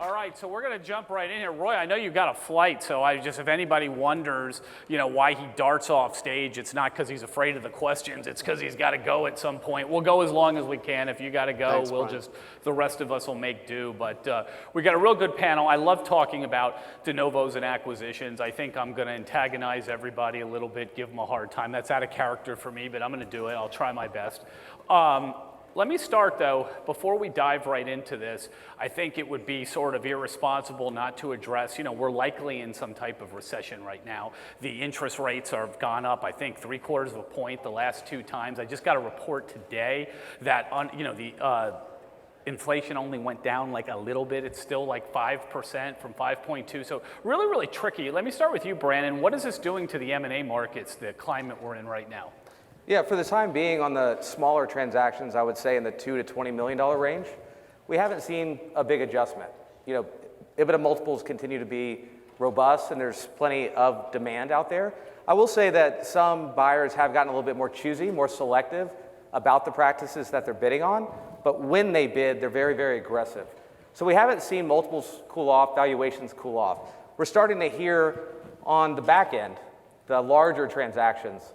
All right, so we're going to jump right in here. Roy, I know you got a flight, so if anybody wonders, why he darts off stage, it's not because he's afraid of the questions. It's because he's got to go at some point. We'll go as long as we can. If you got to go, Thanks, Brian. the rest of us will make do. But we got a real good panel. I love talking about de novos and acquisitions. I think I'm going to antagonize everybody a little bit, give them a hard time. That's out of character for me, but I'm going to do it. I'll try my best. Let me start, though, before we dive right into this. I think it would be sort of irresponsible not to address, we're likely in some type of recession right now. The interest rates have gone up, I think, 3/4 of a point the last 2 times. I just got a report today that, inflation only went down like a little bit. It's still like 5% from 5.2. So really, really tricky. Let me start with you, Brannon. What is this doing to the M&A markets, the climate we're in right now? Yeah, for the time being, on the smaller transactions, I would say in the $2 to $20 million range, we haven't seen a big adjustment. EBITDA multiples continue to be robust, and there's plenty of demand out there. I will say that some buyers have gotten a little bit more choosy, more selective about the practices that they're bidding on, but when they bid, they're very, very aggressive. So we haven't seen multiples cool off, valuations cool off. We're starting to hear on the back end, the larger transactions,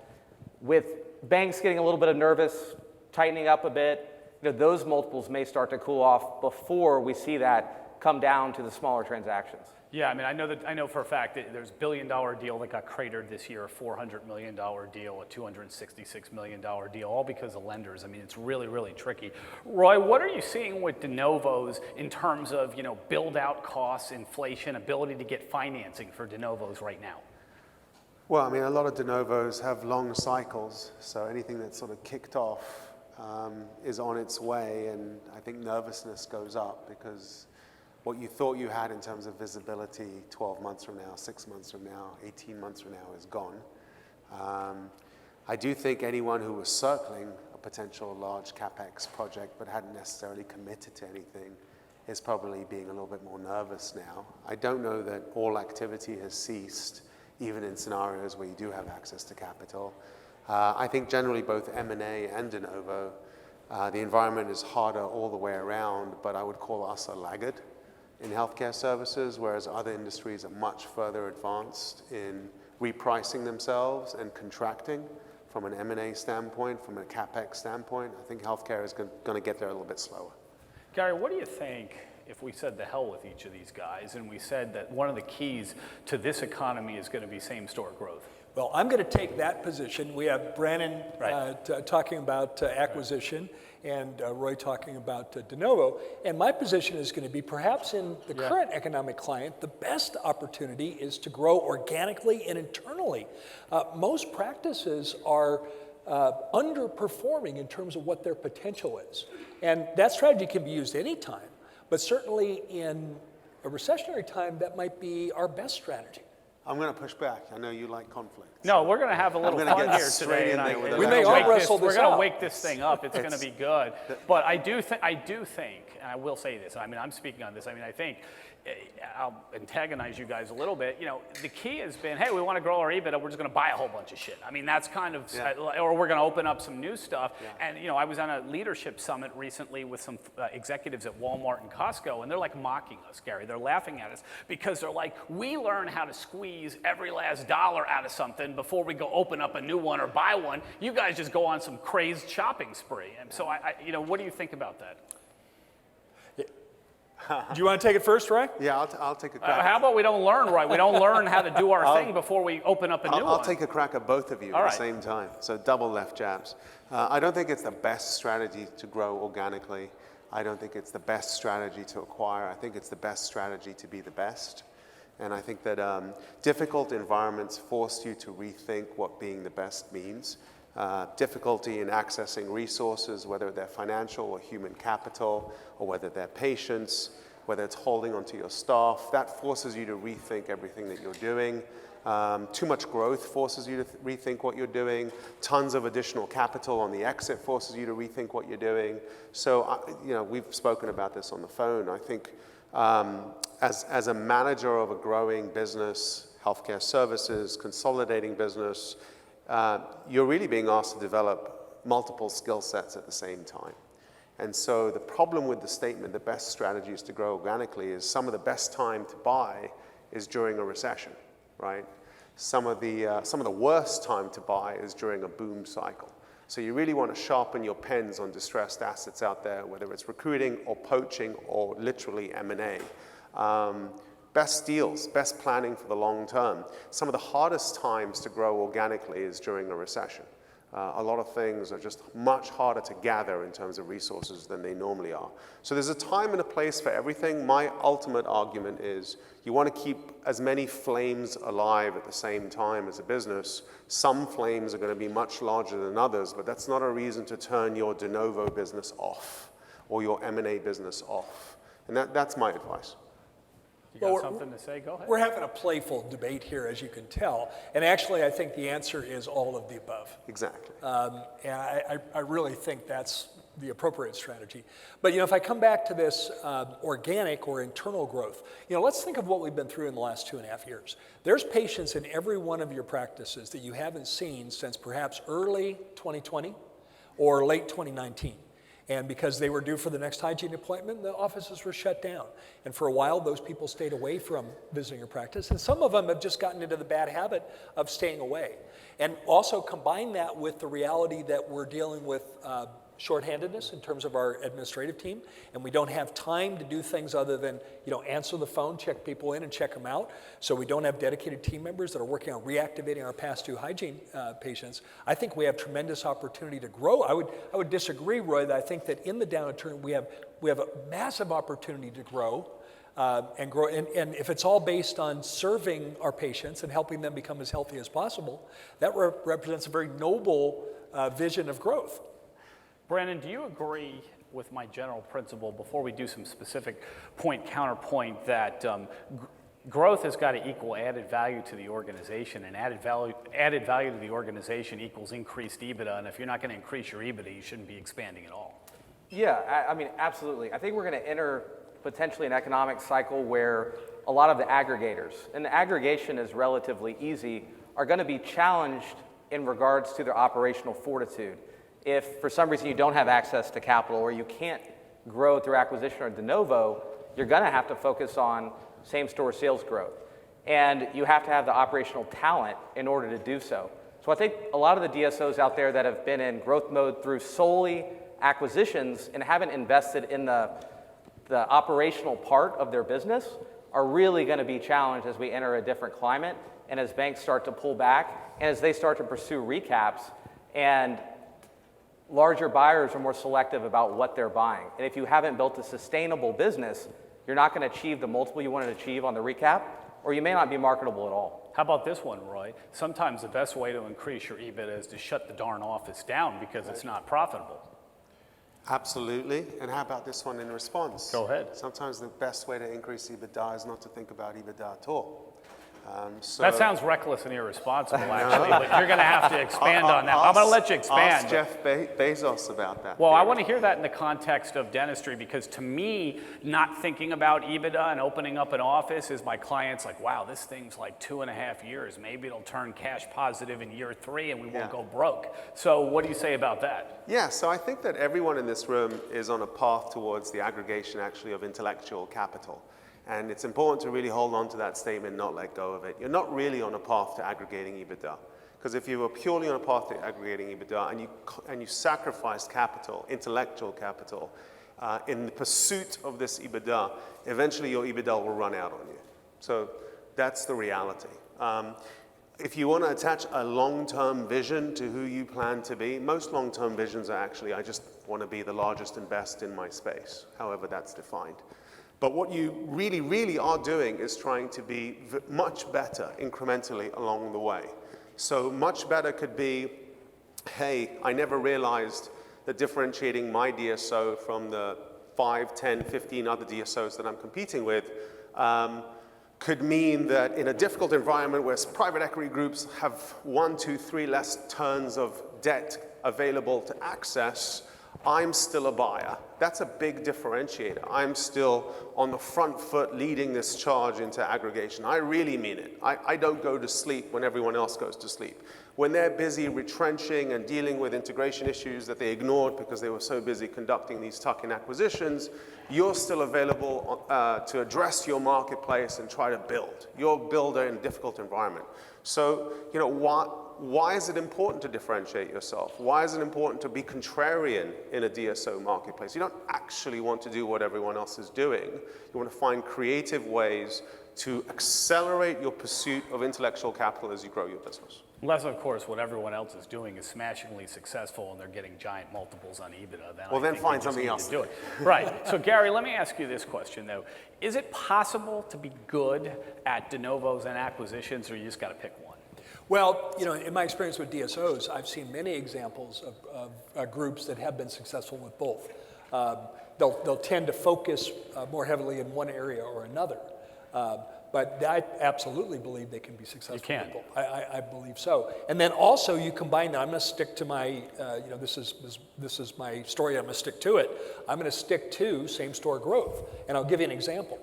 with banks getting a little bit nervous, tightening up a bit, those multiples may start to cool off before we see that come down to the smaller transactions. Yeah, I know for a fact that there's $1 billion deal that got cratered this year, a $400 million deal, a $266 million deal, all because of lenders. It's really, really tricky. Roy, what are you seeing with de novos in terms of, build out costs, inflation, ability to get financing for de novos right now? Well, a lot of de novos have long cycles, so anything that's sort of kicked off is on its way, and I think nervousness goes up because what you thought you had in terms of visibility 12 months from now, 6 months from now, 18 months from now is gone. I do think anyone who was circling a potential large CapEx project but hadn't necessarily committed to anything is probably being a little bit more nervous now. I don't know that all activity has ceased, even in scenarios where you do have access to capital. I think generally both M&A and de novo, the environment is harder all the way around, but I would call us a laggard in healthcare services, whereas other industries are much further advanced in repricing themselves and contracting from an M&A standpoint, from a CapEx standpoint. I think healthcare is going to get there a little bit slower. Gary, what do you think if we said the hell with each of these guys and we said that one of the keys to this economy is going to be same-store growth? Well, I'm going to take that position. We have Brannon talking about acquisition and Roy talking about de novo. And my position is going to be perhaps in the current economic climate, the best opportunity is to grow organically and internally. Most practices are underperforming in terms of what their potential is. And that strategy can be used anytime. But certainly in a recessionary time, that might be our best strategy. I'm going to push back. I know you like conflict. No, we're going to have a little fun here today. And we may arm wrestle this out. We're going to wake this thing up. It's going to be good. But I do think, and I will say this, I'm speaking on this, I think, I'll antagonize you guys a little bit. The key has been, hey, we want to grow our EBITDA, we're just going to buy a whole bunch of shit. That's kind of, or we're going to open up some new stuff. Yeah. And, I was on a leadership summit recently with some executives at Walmart and Costco, and they're like mocking us, Gary. They're laughing at us because they're like, we learn how to squeeze every last dollar out of something before we go open up a new one or buy one. You guys just go on some crazed shopping spree. And so, what do you think about that? Do you want to take it first, Roy? Yeah, I'll take a crack. How about we don't learn, right? We don't learn how to do our thing before we open up a new one. I'll take a crack at both of you at the same time. So double left jabs. I don't think it's the best strategy to grow organically. I don't think it's the best strategy to acquire. I think it's the best strategy to be the best. And I think that difficult environments force you to rethink what being the best means. Difficulty in accessing resources, whether they're financial or human capital, or whether they're patients, whether it's holding onto your staff, that forces you to rethink everything that you're doing. Too much growth forces you to rethink what you're doing. Tons of additional capital on the exit forces you to rethink what you're doing. So, we've spoken about this on the phone. I think as a manager of a growing business, healthcare services, consolidating business, you're really being asked to develop multiple skill sets at the same time. And so the problem with the statement, the best strategy is to grow organically, is some of the best time to buy is during a recession, right? Some of the worst time to buy is during a boom cycle. So you really want to sharpen your pens on distressed assets out there, whether it's recruiting or poaching or literally M&A. Best deals, best planning for the long term. Some of the hardest times to grow organically is during a recession. A lot of things are just much harder to gather in terms of resources than they normally are. So there's a time and a place for everything. My ultimate argument is you want to keep as many flames alive at the same time as a business. Some flames are going to be much larger than others, but that's not a reason to turn your Denovo business off or your M&A business off. And that's my advice. You got something to say? Go ahead. We're having a playful debate here, as you can tell. And actually, I think the answer is all of the above. Exactly. And I really think that's the appropriate strategy. But, if I come back to this organic or internal growth, let's think of what we've been through in the last 2.5 years. There's patients in every one of your practices that you haven't seen since perhaps early 2020 or late 2019. And because they were due for the next hygiene appointment, the offices were shut down. And for a while, those people stayed away from visiting your practice. And some of them have just gotten into the bad habit of staying away. And also combine that with the reality that we're dealing with shorthandedness in terms of our administrative team, and we don't have time to do things other than answer the phone, check people in, and check them out. So we don't have dedicated team members that are working on reactivating our past due hygiene patients. I think we have tremendous opportunity to grow. I would disagree, Roy, that I think that in the downturn we have a massive opportunity to grow. And if it's all based on serving our patients and helping them become as healthy as possible, that represents a very noble vision of growth. Brannon, do you agree with my general principle, before we do some specific counterpoint, that growth has got to equal added value to the organization, and added value to the organization equals increased EBITDA, and if you're not going to increase your EBITDA, you shouldn't be expanding at all? Yeah, I mean, absolutely. I think we're going to enter potentially an economic cycle where a lot of the aggregators, and the aggregation is relatively easy, are going to be challenged in regards to their operational fortitude. If for some reason you don't have access to capital or you can't grow through acquisition or de novo, you're going to have to focus on same-store sales growth. And you have to have the operational talent in order to do so. So I think a lot of the DSOs out there that have been in growth mode through solely acquisitions and haven't invested in the operational part of their business are really going to be challenged as we enter a different climate and as banks start to pull back and as they start to pursue recaps, and larger buyers are more selective about what they're buying. And if you haven't built a sustainable business, you're not going to achieve the multiple you want to achieve on the recap, or you may not be marketable at all. How about this one, Roy? Sometimes the best way to increase your EBITDA is to shut the darn office down because it's not profitable. Absolutely. And how about this one in response? Go ahead. Sometimes the best way to increase EBITDA is not to think about EBITDA at all. That sounds reckless and irresponsible, actually, but you're going to have to expand on that. I'm going to let you expand. Ask Jeff Bezos about that. Well, I want to hear that in the context of dentistry, because to me, not thinking about EBITDA and opening up an office is my clients like, wow, this thing's like 2.5 years. Maybe it'll turn cash positive in year 3 and we won't go broke. So what do you say about that? Yeah, so I think that everyone in this room is on a path towards the aggregation, actually, of intellectual capital. And it's important to really hold on to that statement, not let go of it. You're not really on a path to aggregating EBITDA. Because if you were purely on a path to aggregating EBITDA and you sacrificed capital, intellectual capital, in the pursuit of this EBITDA, eventually your EBITDA will run out on you. So that's the reality. If you want to attach a long-term vision to who you plan to be, most long-term visions are actually, I just want to be the largest and best in my space, however that's defined. But what you really, really are doing is trying to be much better incrementally along the way. So much better could be, hey, I never realized that differentiating my DSO from the 5, 10, 15 other DSOs that I'm competing with could mean that in a difficult environment where private equity groups have 1, 2, 3 less turns of debt available to access, I'm still a buyer. That's a big differentiator. I'm still on the front foot leading this charge into aggregation. I really mean it. I don't go to sleep when everyone else goes to sleep. when they're busy retrenching and dealing with integration issues that they ignored because they were so busy conducting these tuck-in acquisitions, you're still available to address your marketplace and try to build. You're a builder in a difficult environment. So, you know, why is it important to differentiate yourself? Why is it important to be contrarian in a DSO marketplace? You don't actually want to do what everyone else is doing. You want to find creative ways to accelerate your pursuit of intellectual capital as you grow your business. Unless, of course, what everyone else is doing is smashingly successful and they're getting giant multiples on EBITDA. Then find something else to do it. Right. So, Gary, let me ask you this question, though. Is it possible to be good at de novos and acquisitions, or you just got to pick one? Well, you know, in my experience with DSOs, I've seen many examples of groups that have been successful with both. They'll tend to focus more heavily in one area or another. But I absolutely believe they can be successful. You can. People. I believe so. And then also you combine that. I'm going to stick to my, you know, this is my story. I'm going to stick to it. I'm going to stick to same store growth. And I'll give you an example.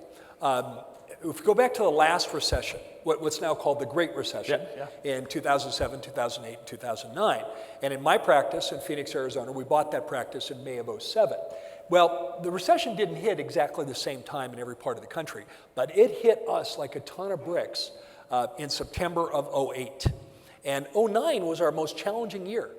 If we go back to the last recession, what's now called the Great Recession, in 2007, 2008, and 2009. And in my practice in Phoenix, Arizona, we bought that practice in May of 2007. Well, the recession didn't hit exactly the same time in every part of the country, but it hit us like a ton of bricks in September of 2008. And 2009 was our most challenging year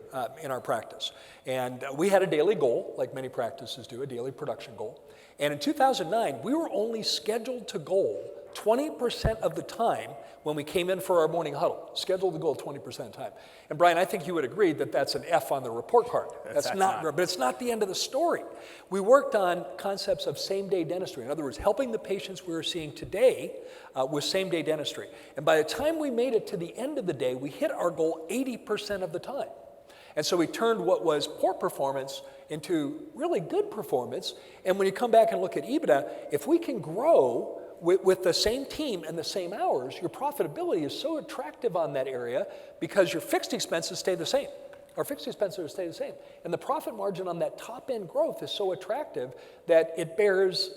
in our practice. And we had a daily goal, like many practices do, a daily production goal. And in 2009, we were only scheduled to goal 20% of the time when we came in for our morning huddle, scheduled to goal 20% of the time. And Brian, I think you would agree that that's an F on the report card. That's not, but it's not the end of the story. We worked on concepts of same-day dentistry. In other words, helping the patients we were seeing today with same-day dentistry. And by the time we made it to the end of the day, we hit our goal 80% of the time. And so we turned what was poor performance into really good performance. And when you come back and look at EBITDA, if we can grow with the same team and the same hours, your profitability is so attractive on that area because your fixed expenses stay the same. Our fixed expenses stay the same. And the profit margin on that top end growth is so attractive that it bears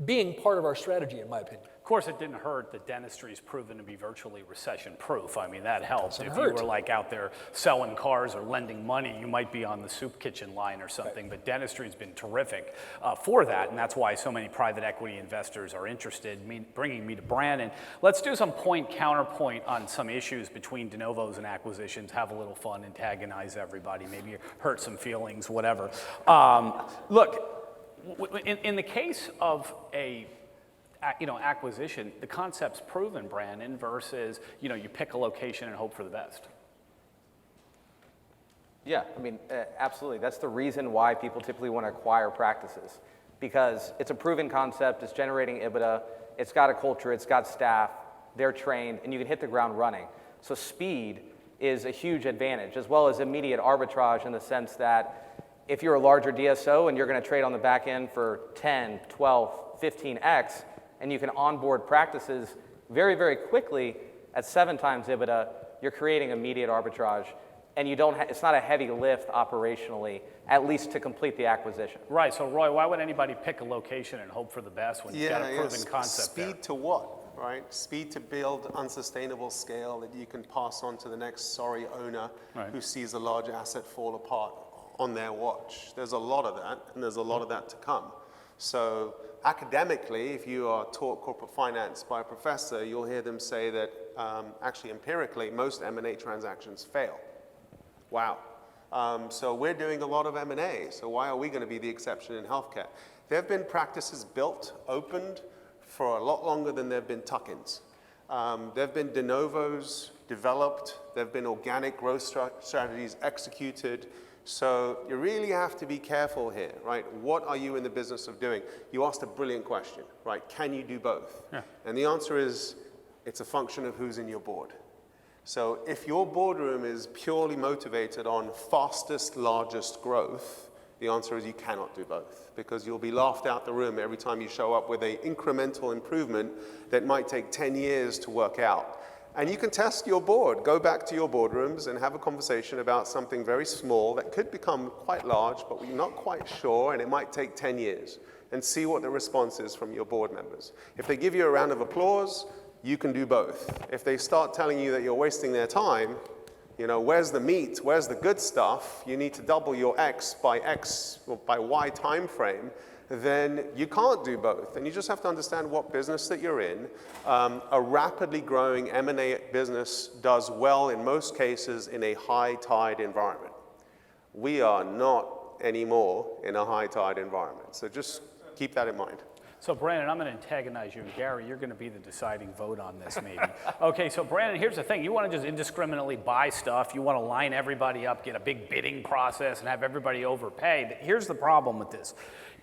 being part of our strategy, in my opinion. Of course, it didn't hurt that dentistry's proven to be virtually recession-proof. I mean, that helps. If you were like out there selling cars or lending money, you might be on the soup kitchen line or something. But dentistry's been terrific for that, and that's why so many private equity investors are interested in bringing me to Brannon. Let's do some counterpoint on some issues between de novos and acquisitions. Have a little fun, antagonize everybody, maybe hurt some feelings, whatever. Look, in the case of a acquisition, the concept's proven, Brannon, versus, you pick a location and hope for the best. Yeah, I mean, absolutely. That's the reason why people typically want to acquire practices, because it's a proven concept, it's generating EBITDA, it's got a culture, it's got staff, they're trained, and you can hit the ground running. So speed is a huge advantage, as well as immediate arbitrage in the sense that if you're a larger DSO and you're going to trade on the back end for 10, 12, 15x, and you can onboard practices very, very quickly at 7 times EBITDA, you're creating immediate arbitrage, and it's not a heavy lift operationally, at least to complete the acquisition. Right, so Roy, why would anybody pick a location and hope for the best when you've got a proven concept speed there? To what, right? Speed to build unsustainable scale that you can pass on to the next sorry owner who sees a large asset fall apart on their watch. There's a lot of that, and there's a lot of that to come. So academically, if you are taught corporate finance by a professor, you'll hear them say that actually empirically, most M&A transactions fail. Wow. So we're doing a lot of M&A, so why are we going to be the exception in healthcare? There have been practices built, opened for a lot longer than there have been tuck-ins. There have been de novos developed, there have been organic growth strategies executed. So you really have to be careful here, right? What are you in the business of doing? You asked a brilliant question, right? Can you do both? Yeah. And the answer is, it's a function of who's in your board. So if your boardroom is purely motivated on fastest, largest growth, the answer is you cannot do both, because you'll be laughed out the room every time you show up with an incremental improvement that might take 10 years to work out. And you can test your board. Go back to your boardrooms and have a conversation about something very small that could become quite large, but we're not quite sure, and it might take 10 years, and see what the response is from your board members. If they give you a round of applause, you can do both. If they start telling you that you're wasting their time, You know, where's the meat? Where's the good stuff? You need to double your X or by Y time frame. Then you can't do both. And you just have to understand what business that you're in. A rapidly growing M&A business does well in most cases in a high tide environment. We are not anymore in a high tide environment. So just keep that in mind. So Brannon, I'm going to antagonize you, and Gary, you're going to be the deciding vote on this maybe. Okay, so Brannon, here's the thing. You want to just indiscriminately buy stuff. You want to line everybody up, get a big bidding process, and have everybody overpay. But here's the problem with this.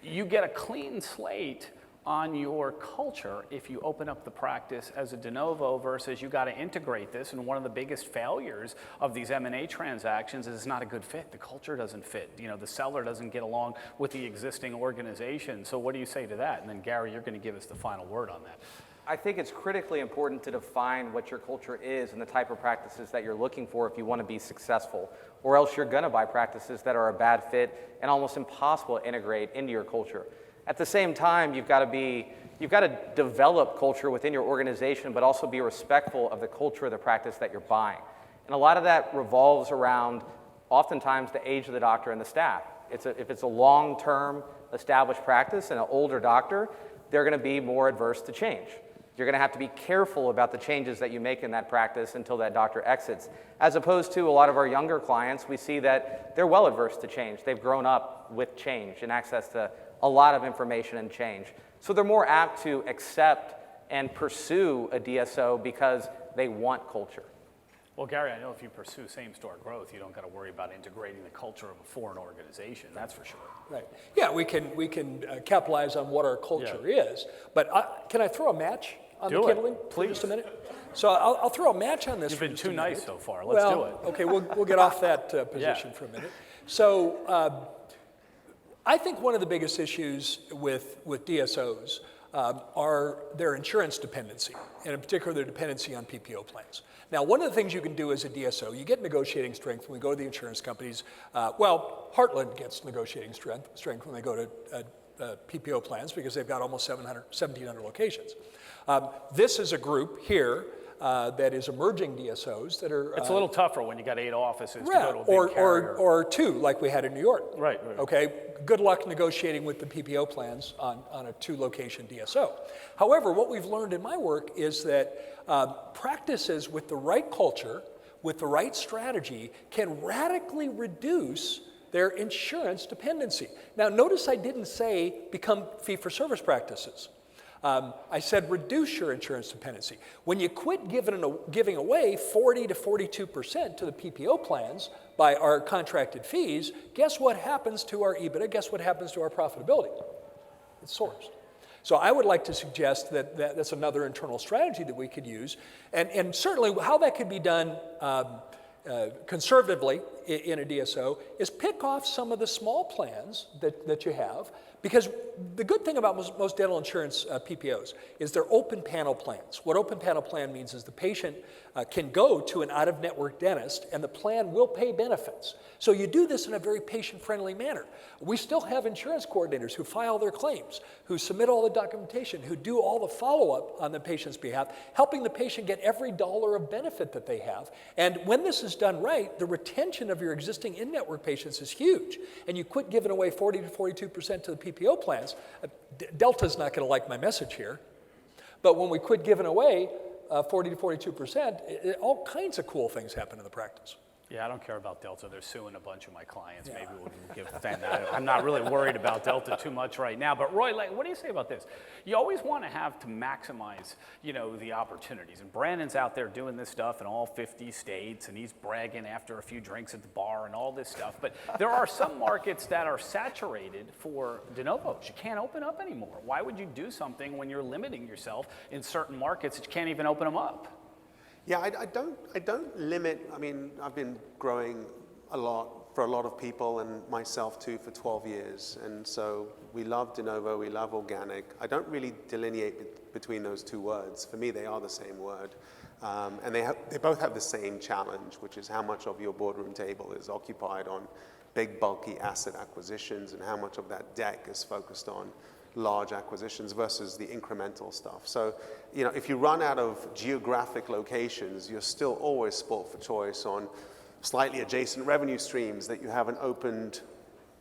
You get a clean slate on your culture if you open up the practice as a de novo versus you got to integrate this. And one of the biggest failures of these M&A transactions is it's not a good fit. The culture doesn't fit. You know, the seller doesn't get along with the existing organization. So what do you say to that? And then Gary, you're going to give us the final word on that. I think it's critically important to define what your culture is and the type of practices that you're looking for if you want to be successful, or else you're going to buy practices that are a bad fit and almost impossible to integrate into your culture. At the same time, you've got to develop culture within your organization, but also be respectful of the culture of the practice that you're buying. And a lot of that revolves around oftentimes the age of the doctor and the staff. If it's a long-term established practice and an older doctor, they're going to be more adverse to change. You're going to have to be careful about the changes that you make in that practice until that doctor exits. As opposed to a lot of our younger clients, we see that they're well adverse to change. They've grown up with change and access to a lot of information and change. So they're more apt to accept and pursue a DSO because they want culture. Well, Gary, I know if you pursue same-store growth, you don't got to worry about integrating the culture of a foreign organization. That's for sure. Right. Yeah, we can capitalize on what our culture is. But can I throw a match on the kindling for just a minute? So I'll throw a match on this. You've been too nice so far. Let's do it. Okay, we'll get off that position for a minute. So I think one of the biggest issues with DSOs are their insurance dependency, and in particular their dependency on PPO plans. Now, one of the things you can do as a DSO, you get negotiating strength when we go to the insurance companies. Heartland gets negotiating strength when they go to PPO plans because they've got almost 1,700 locations. This is a group here that is emerging DSOs that are... It's a little tougher when you got 8 offices to go to a big carrier. Or 2, like we had in New York. Right. Okay, good luck negotiating with the PPO plans on a 2-location DSO. However, what we've learned in my work is that practices with the right culture, with the right strategy, can radically reduce their insurance dependency. Now, notice I didn't say become fee-for-service practices. I said reduce your insurance dependency. When you quit giving away 40 to 42% to the PPO plans by our contracted fees, guess what happens to our EBITDA? Guess what happens to our profitability? It soars. So I would like to suggest that that's another internal strategy that we could use. And certainly how that could be done conservatively in a DSO is pick off some of the small plans that you have, because the good thing about most dental insurance PPOs is they're open panel plans. What open panel plan means is the patient can go to an out-of-network dentist and the plan will pay benefits. So you do this in a very patient-friendly manner. We still have insurance coordinators who file their claims, who submit all the documentation, who do all the follow-up on the patient's behalf, helping the patient get every dollar of benefit that they have. And when this is done right, the retention of your existing in-network patients is huge. And you quit giving away 40 to 42% to the PPO plans. Delta's not going to like my message here. But when we quit giving away 40 to 42%, all kinds of cool things happen in the practice. Yeah, I don't care about Delta. They're suing a bunch of my clients. Maybe we'll give them that. I'm not really worried about Delta too much right now. But Roy, what do you say about this? You always want to have to maximize, the opportunities. And Brannon's out there doing this stuff in all 50 states, and he's bragging after a few drinks at the bar and all this stuff. But there are some markets that are saturated for de novos. You can't open up anymore. Why would you do something when you're limiting yourself in certain markets that you can't even open them up? Yeah, I don't limit. I mean, I've been growing a lot for a lot of people and myself too for 12 years. And so we love de novo, we love organic. I don't really delineate between those two words. For me, they are the same word. And they both have the same challenge, which is how much of your boardroom table is occupied on big, bulky asset acquisitions and how much of that deck is focused on large acquisitions versus the incremental stuff. So, if you run out of geographic locations, you're still always sport for choice on slightly adjacent revenue streams that you haven't opened,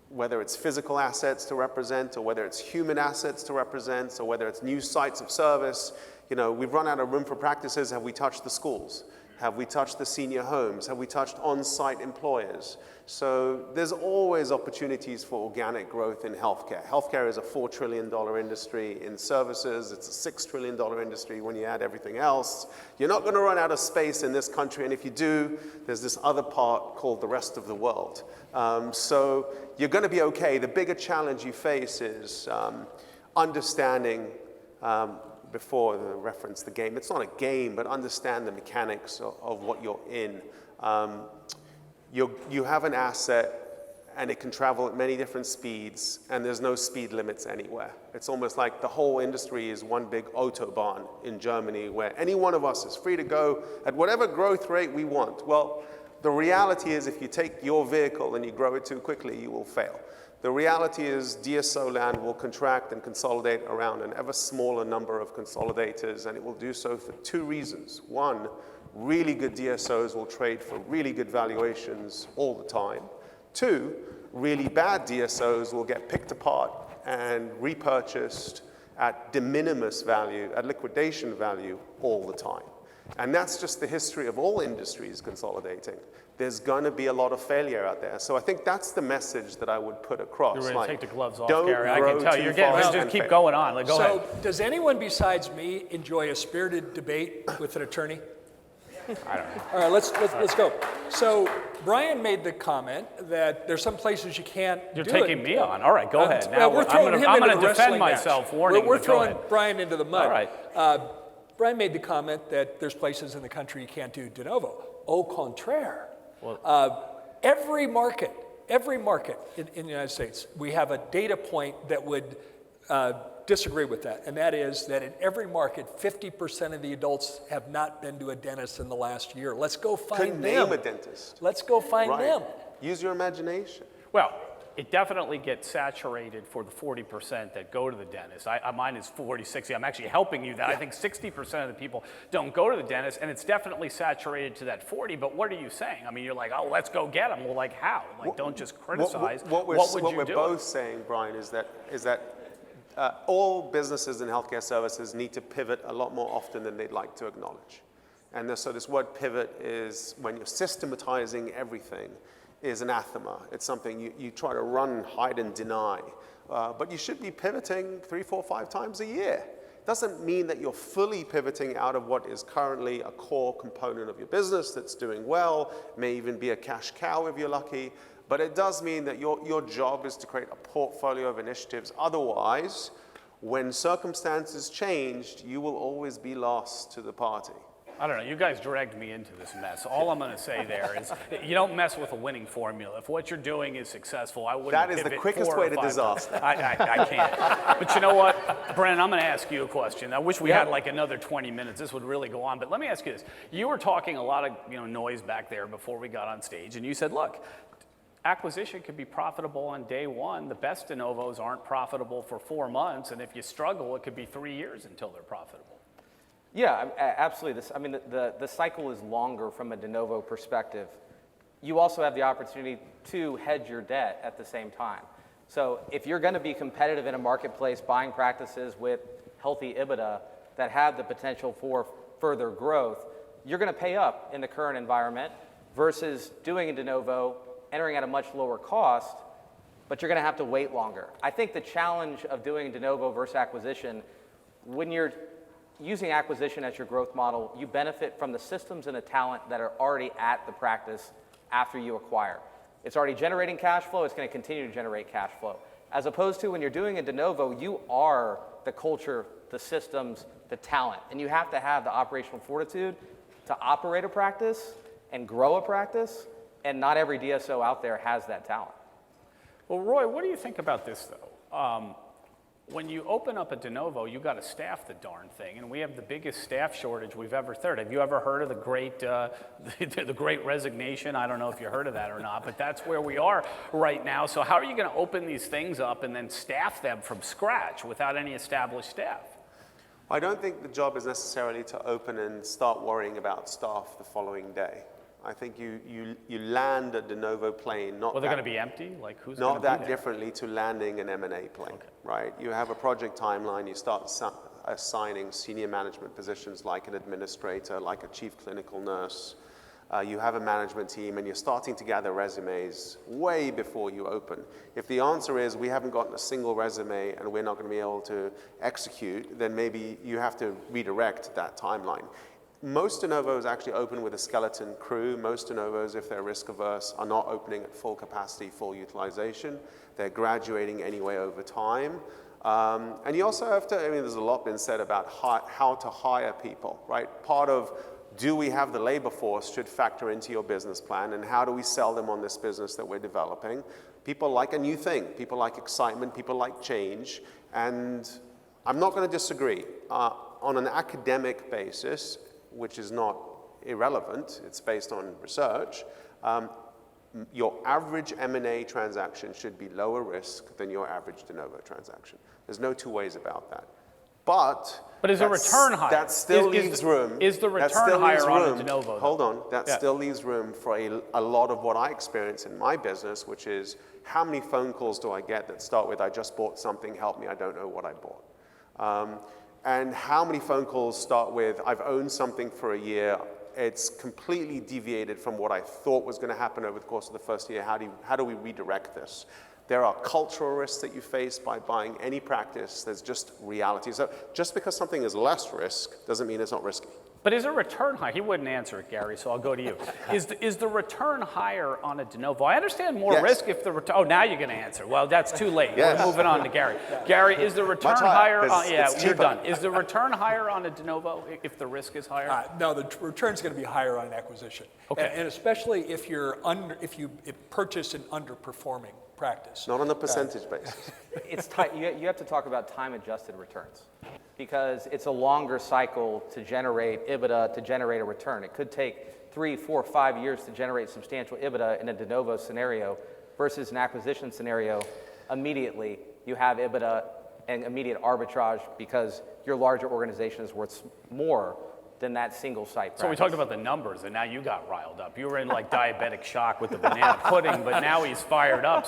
whether it's physical assets to represent, or whether it's human assets to represent, or whether it's new sites of service. You know, we've run out of room for practices. Have we touched the schools? Have we touched the senior homes? Have we touched on-site employers? So there's always opportunities for organic growth in healthcare. Healthcare is a $4 trillion industry. In services, it's a $6 trillion industry when you add everything else. You're not going to run out of space in this country, and if you do, there's this other part called the rest of the world. So you're going to be okay. The bigger challenge you face is understanding before the reference the game. It's not a game, but understand the mechanics of what you're in. You have an asset, and it can travel at many different speeds, and there's no speed limits anywhere. It's almost like the whole industry is one big Autobahn in Germany, where any one of us is free to go at whatever growth rate we want. Well, the reality is if you take your vehicle and you grow it too quickly, you will fail. The reality is DSO land will contract and consolidate around an ever smaller number of consolidators, and it will do so for two reasons. One, really good DSOs will trade for really good valuations all the time. Two, really bad DSOs will get picked apart and repurchased at de minimis value, at liquidation value all the time. And that's just the history of all industries consolidating. There's going to be a lot of failure out there. So I think that's the message that I would put across. You're ready to take the gloves off, don't Gary. I can tell you're getting ready to just keep going on. Like, go ahead. So does anyone besides me enjoy a spirited debate with an attorney? I don't know. All right, let's go. So Brian made the comment that there's some places you can't You're do taking it. me on. All right, go ahead. Well, Now we're throwing him I'm into going the to defend wrestling match. myself. Warning. We're but go throwing ahead. Brian into the mud. All right. Brian made the comment that there's places in the country you can't do de novo. Au contraire. Every market in the United States, we have a data point that would disagree with that, and that is that in every market, 50% of the adults have not been to a dentist in the last year. Let's go find them. Name a dentist. Let's go find them. Use your imagination. Well, it definitely gets saturated for the 40% that go to the dentist. Mine is 40, 60. I'm actually helping you that. I think 60% of the people don't go to the dentist, and it's definitely saturated to that 40. But what are you saying? I mean, you're like, oh, let's go get them. Well, like how? Like, don't just criticize. What we're do? both saying, Brian, is that all businesses and healthcare services need to pivot a lot more often than they'd like to acknowledge. And so this word pivot is when you're systematizing everything, is anathema. It's something you try to run, hide, and deny. But you should be pivoting 3, 4, 5 times a year. Doesn't mean that you're fully pivoting out of what is currently a core component of your business that's doing well, may even be a cash cow if you're lucky, but it does mean that your job is to create a portfolio of initiatives. Otherwise, when circumstances changed, you will always be lost to the party. I don't know. You guys dragged me into this mess. All I'm going to say there is you don't mess with a winning formula. If what you're doing is successful, I wouldn't That is the pivot quickest 4 or way to 5 disaster. times. I can't. But you know what, Brannon, I'm going to ask you a question. I wish we had like another 20 minutes. This would really go on. But let me ask you this. You were talking a lot of noise back there before we got on stage, and you said, look, acquisition could be profitable on day one. The best de novos aren't profitable for 4 months, and if you struggle, it could be 3 years until they're profitable. Yeah, absolutely. The cycle is longer from a de novo perspective. You also have the opportunity to hedge your debt at the same time. So if you're going to be competitive in a marketplace, buying practices with healthy EBITDA that have the potential for further growth, you're going to pay up in the current environment versus doing a de novo, entering at a much lower cost, but you're going to have to wait longer. I think the challenge of doing de novo versus acquisition, when you're using acquisition as your growth model, you benefit from the systems and the talent that are already at the practice after you acquire. It's already generating cash flow, it's going to continue to generate cash flow. As opposed to when you're doing a de novo, you are the culture, the systems, the talent, and you have to have the operational fortitude to operate a practice and grow a practice, and not every DSO out there has that talent. Well, Roy, what do you think about this, though? When you open up a de novo, you got to staff the darn thing, and we have the biggest staff shortage we've ever heard. Have you ever heard of the great resignation? I don't know if you heard of that or not, but that's where we are right now. So how are you going to open these things up and then staff them from scratch without any established staff? I don't think the job is necessarily to open and start worrying about staff the following day. I think you land a de novo plane, not Well, they're that- going to be empty? Like, who's going to not be that there? differently to landing an M&A plane, right? You have a project timeline, you start assigning senior management positions like an administrator, like a chief clinical nurse. You have a management team, and you're starting to gather resumes way before you open. If the answer is we haven't gotten a single resume and we're not going to be able to execute, then maybe you have to redirect that timeline. Most de novos actually open with a skeleton crew. Most de novos, if they're risk averse, are not opening at full capacity, full utilization. They're graduating anyway over time. And you also have to, I mean, there's a lot been said about how to hire people, right? Part of do we have the labor force should factor into your business plan, and how do we sell them on this business that we're developing? People like a new thing. People like excitement. People like change. And I'm not going to disagree. On an academic basis, which is not irrelevant, it's based on research, your average M&A transaction should be lower risk than your average de novo transaction. There's no two ways about that. But is the return higher? That still leaves room. Is the that return still leaves higher on a room- de novo? Hold on. That Yeah. still leaves room for a lot of what I experience in my business, which is how many phone calls do I get that start with, I just bought something, help me, I don't know what I bought. And how many phone calls start with, I've owned something for a year, it's completely deviated from what I thought was going to happen over the course of the first year, how do we redirect this? There are cultural risks that you face by buying any practice. There's just reality. So just because something is less risk doesn't mean it's not risky. But is a return high? He wouldn't answer it, Gary, so I'll go to you. Is the return higher on a de novo? I understand more Yes. risk if the return. Oh, now you're going to answer. Well, that's too late. Yes. We're moving on to Gary. Gary, is the return Much higher, higher? 'cause Yeah, it's you're cheaper. done. Is the return higher on a de novo if the risk is higher? No, the return's going to be higher on acquisition. Okay. And especially if if you purchase an underperforming practice. Not on a percentage basis. It's you have to talk about time-adjusted returns, because it's a longer cycle to generate EBITDA, to generate a return. It could take 3, 4, 5 years to generate substantial EBITDA in a de novo scenario versus an acquisition scenario. Immediately, you have EBITDA and immediate arbitrage because your larger organization is worth more than that single site practice. So we talked about the numbers, and now you got riled up. You were in like diabetic shock with the banana pudding, but now he's fired up.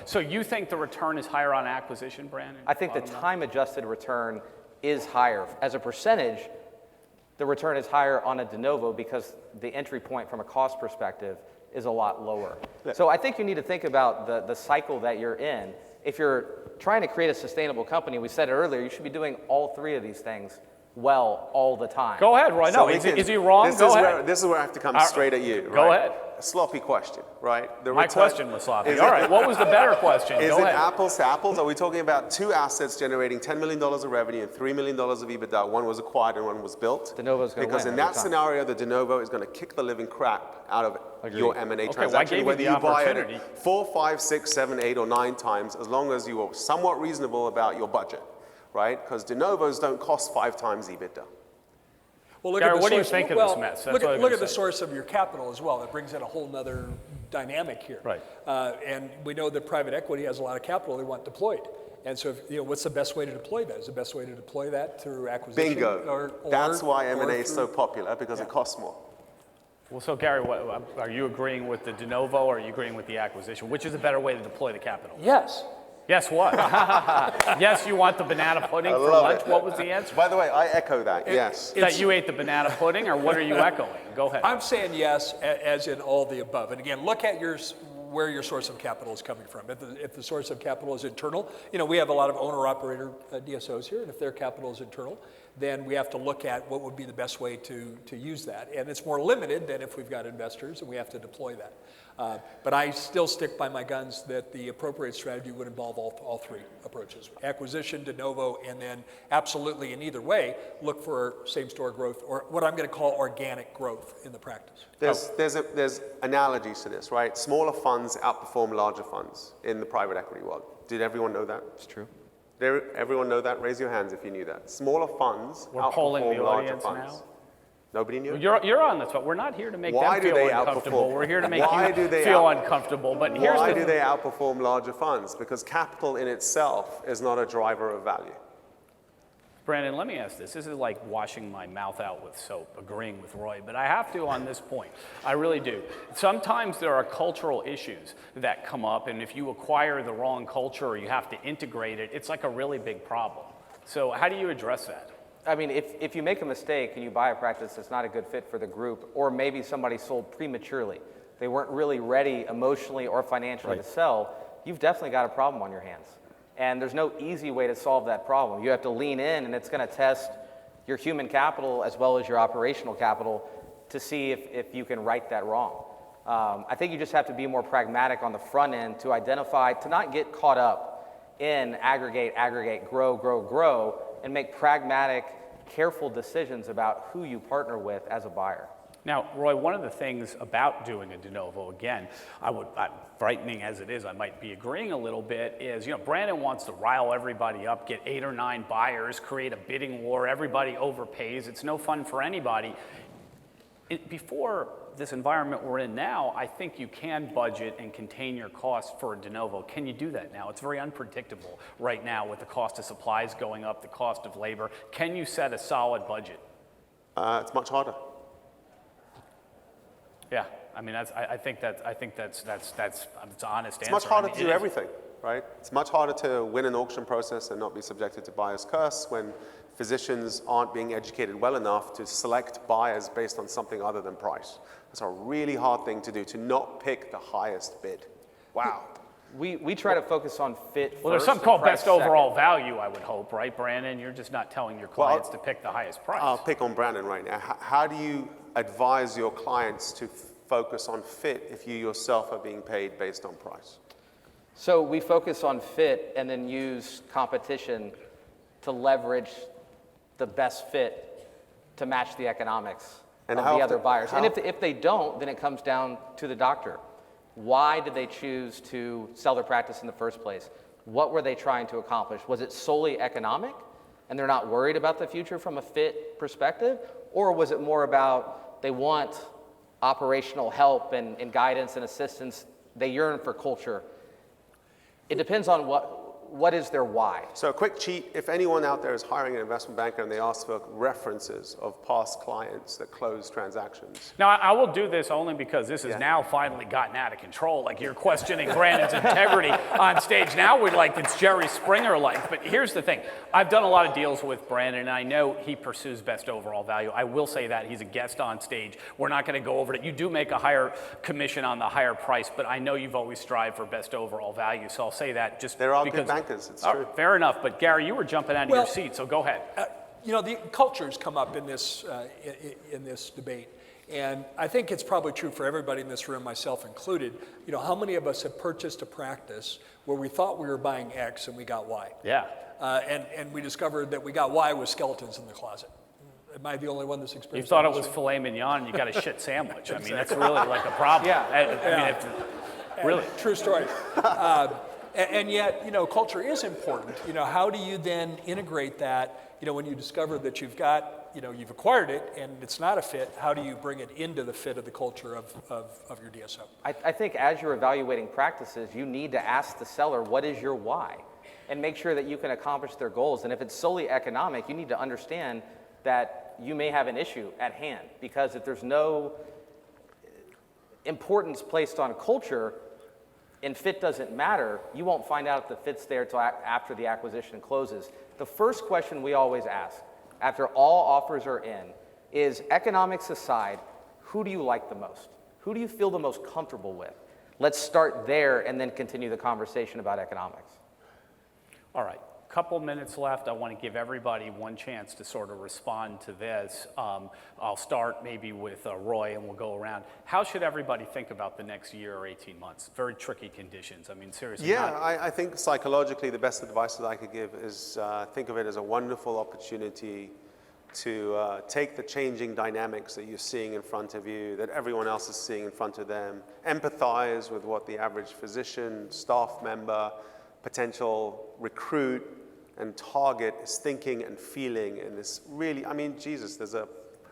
So you think the return is higher on acquisition, Brannon? I think the time-adjusted return is higher. As a percentage, the return is higher on a de novo because the entry point from a cost perspective is a lot lower. So I think you need to think about the cycle that you're in. If you're trying to create a sustainable company, we said it earlier, you should be doing all three of these things well all the time. Go ahead, Roy. No, we is can- he wrong? Go ahead. This is where I have to come straight at you. Go right? ahead. A sloppy question, right? My question was sloppy. All right, what was the better question? Is Go it ahead. apples to apples? Are we talking about two assets generating $10 million of revenue and $3 million of EBITDA? One was acquired and one was built. De novo's gonna Because win in every that time. scenario, the de novo is going to kick the living crap out of your M&A Okay, well, I transaction, gave you whether the you buy opportunity. it 4, 5, 6, 7, 8, or 9 times, as long as you are somewhat reasonable about your budget, right? Because de novos don't cost 5 times EBITDA. Well, look Gary, at the what do you source- think of well, this mess? That's look what I at, was look gonna at the say. source of your capital as well. That brings in a whole nother dynamic here. Right. And we know that private equity has a lot of capital they want deployed. And so, what's the best way to deploy that? Is the best way to deploy that through acquisition? Bingo. That's why M&A is so popular, because it costs more. Well, so Gary, are you agreeing with the de novo or are you agreeing with the acquisition? Which is a better way to deploy the capital? Yes. Yes, what? Yes, you want the banana pudding for love lunch? it. What was the answer? By the way, I echo that, yes. That you ate the banana pudding, or what are you echoing? Go ahead. I'm saying yes, as in all the above. And again, look at where your source of capital is coming from. If the source of capital is internal, we have a lot of owner-operator DSOs here, and if their capital is internal, then we have to look at what would be the best way to use that. And it's more limited than if we've got investors and we have to deploy that. But I still stick by my guns that the appropriate strategy would involve all three approaches: acquisition, de novo, and then absolutely in either way, look for same-store growth, or what I'm going to call organic growth in the practice. There's analogies to this, right? Smaller funds outperform larger funds in the private equity world. Did everyone know that? It's true. Everyone know that? Raise your hands if you knew that. Smaller funds We're polling outperform the larger audience funds. now. Nobody knew? You're on the spot. We're not here to make Why them do feel they uncomfortable. outperform? We're here to make Why you do they feel out- uncomfortable. But here's Why the do they outperform larger funds? Because capital in itself is not a driver of value. Brandon, let me ask this. This is like washing my mouth out with soap, agreeing with Roy, but I have to on this point. I really do. Sometimes there are cultural issues that come up, and if you acquire the wrong culture or you have to integrate it, it's like a really big problem. So how do you address that? I mean, if you make a mistake and you buy a practice that's not a good fit for the group, or maybe somebody sold prematurely, they weren't really ready emotionally or financially to sell, you've definitely got a problem on your hands. And there's no easy way to solve that problem. You have to lean in, and it's going to test your human capital as well as your operational capital to see if you can right that wrong. I think you just have to be more pragmatic on the front end to identify, to not get caught up in aggregate, grow, and make pragmatic, careful decisions about who you partner with as a buyer. Now, Roy, one of the things about doing a de novo, again, frightening as it is, I might be agreeing a little bit, is, Brannon wants to rile everybody up, get 8 or 9 buyers, create a bidding war, everybody overpays, it's no fun for anybody. Before this environment we're in now, I think you can budget and contain your costs for a de novo. Can you do that now? It's very unpredictable right now with the cost of supplies going up, the cost of labor. Can you set a solid budget? It's much harder. Yeah, I mean, I think that's it's honest. It's much harder to do everything, right? It's much harder to win an auction process and not be subjected to buyer's curse when physicians aren't being educated well enough to select buyers based on something other than price. That's a really hard thing to do, to not pick the highest bid. Wow. We try to focus on fit first. Well, there's something called best overall value, I would hope, right, Brandon? You're just not telling your clients to pick the highest price. I'll pick on Brannon right now. How do you advise your clients to focus on fit if you yourself are being paid based on price? So we focus on fit and then use competition to leverage the best fit to match the economics of the other buyers. And if they don't, then it comes down to the doctor. Why did they choose to sell their practice in the first place? What were they trying to accomplish? Was it solely economic and they're not worried about the future from a fit perspective? Or was it more about they want operational help and guidance and assistance? They yearn for culture. It depends on what is their why. So a quick cheat, if anyone out there is hiring an investment banker and they ask for references of past clients that close transactions. Now, I will do this only because this has now finally gotten out of control. Like, you're questioning Brandon's integrity on stage. Now we're like, it's Jerry Springer-like. But here's the thing. I've done a lot of deals with Brandon, and I know he pursues best overall value. I will say that. He's a guest on stage. We're not going to go over it. You do make a higher commission on the higher price, but I know you've always strived for best overall value. So I'll say that just there are because... good bankers, it's true. Fair enough. But, Gary, you were jumping out of your seat, so go ahead. The cultures come up in this debate. And I think it's probably true for everybody in this room, myself included. How many of us have purchased a practice where we thought we were buying X and we got Y? Yeah. And we discovered that we got Y with skeletons in the closet. Am I the only one that's experienced? You thought it was filet mignon and you got a shit sandwich. I mean, that's really like a problem. Yeah. Really. True story. And yet, culture is important. How do you then integrate that? When you discover that you've you've acquired it and it's not a fit, how do you bring it into the fit of the culture of your DSO? I think as you're evaluating practices, you need to ask the seller, what is your why? And make sure that you can accomplish their goals. And if it's solely economic, you need to understand that you may have an issue at hand, because if there's no importance placed on culture and fit doesn't matter, you won't find out if the fit's there until after the acquisition closes. The first question we always ask after all offers are in is, economics aside, who do you like the most? Who do you feel the most comfortable with? Let's start there and then continue the conversation about economics. All right. Couple minutes left. I want to give everybody one chance to sort of respond to this. I'll start maybe with Roy, and we'll go around. How should everybody think about the next year or 18 months? Very tricky conditions. I mean, seriously. Yeah, I think psychologically the best advice that I could give is think of it as a wonderful opportunity to take the changing dynamics that you're seeing in front of you, that everyone else is seeing in front of them, empathize with what the average physician, staff member, potential recruit, and target is thinking and feeling in this really, Jesus, there's a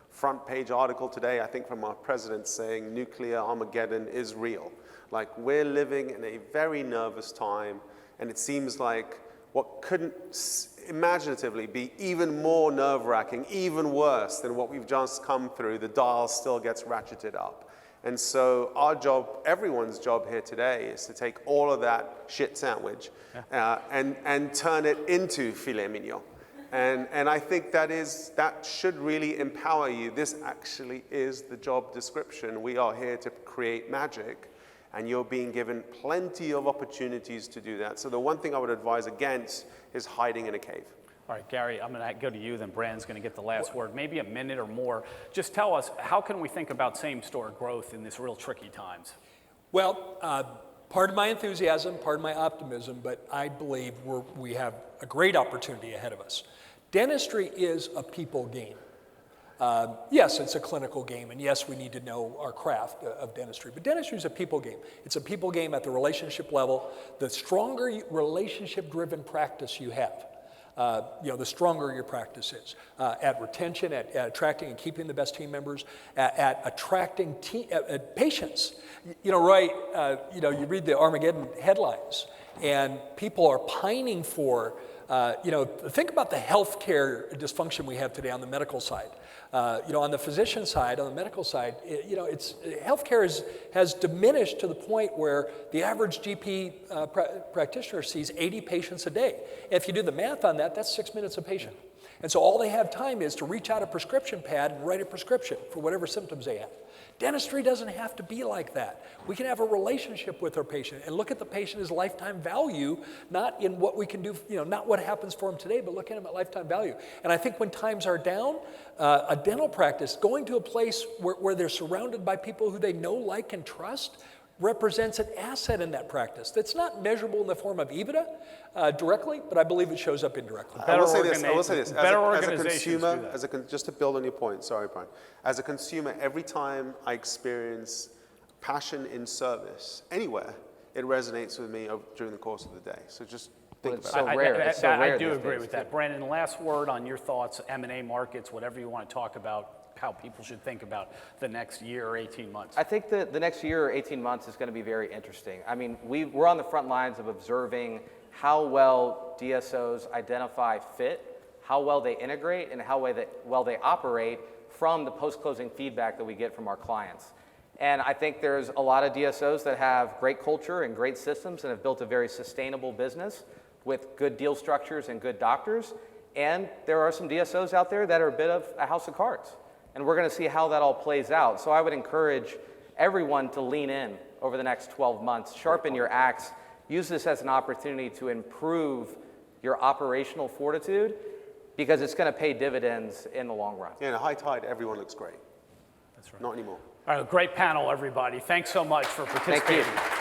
front page article today, I think, from our president saying nuclear Armageddon is real. Like, we're living in a very nervous time, and it seems like what couldn't imaginatively be even more nerve-wracking, even worse than what we've just come through, the dial still gets ratcheted up. And so our job, everyone's job here today, is to take all of that shit sandwich and turn it into filet mignon. And I think that should really empower you. This actually is the job description. We are here to create magic, and you're being given plenty of opportunities to do that. So the one thing I would advise against is hiding in a cave. All right, Gary, I'm going to go to you, then Brandon's going to get the last word. Maybe a minute or more. Just tell us, how can we think about same-store growth in this real tricky times? Well, part of my enthusiasm, part of my optimism, but I believe we have a great opportunity ahead of us. Dentistry is a people game. Yes, it's a clinical game, and yes, we need to know our craft of dentistry, but dentistry is a people game. It's a people game at the relationship level. The stronger relationship-driven practice you have, the stronger your practice is at retention, at attracting and keeping the best team members, at attracting patients. Roy, you read the Armageddon headlines, and people are pining for. Think about the healthcare dysfunction we have today on the medical side. On the physician side, on the medical side, healthcare has diminished to the point where the average GP practitioner sees 80 patients a day. And if you do the math on that, that's 6 minutes a patient. And so all they have time is to reach out a prescription pad and write a prescription for whatever symptoms they have. Dentistry doesn't have to be like that. We can have a relationship with our patient and look at the patient as lifetime value, not in what we can do, not what happens for them today, but look at them at lifetime value. And I think when times are down, a dental practice, going to a place where they're surrounded by people who they know, like, and trust, represents an asset in that practice that's not measurable in the form of EBITDA directly, but I believe it shows up indirectly. I will say this. Better As a organizations consumer, just to build on your point, sorry, Brian. As a consumer, every time I experience passion in service anywhere, it resonates with me during the course of the day. So just think about it. I do agree with that. Brandon, last word on your thoughts, M&A markets, whatever you want to talk about, how people should think about the next year or 18 months. I think the next year or 18 months is going to be very interesting. I mean, we're on the front lines of observing how well DSOs identify fit, how well they integrate, and how well they operate from the post-closing feedback that we get from our clients. And I think there's a lot of DSOs that have great culture and great systems and have built a very sustainable business with good deal structures and good doctors. And there are some DSOs out there that are a bit of a house of cards. And we're going to see how that all plays out. So I would encourage everyone to lean in over the next 12 months, sharpen your axe, use this as an opportunity to improve your operational fortitude, because it's going to pay dividends in the long run. Yeah, in a high tide, everyone looks great. That's right. Not anymore. All right, great panel, everybody. Thanks so much for participating. Thank you.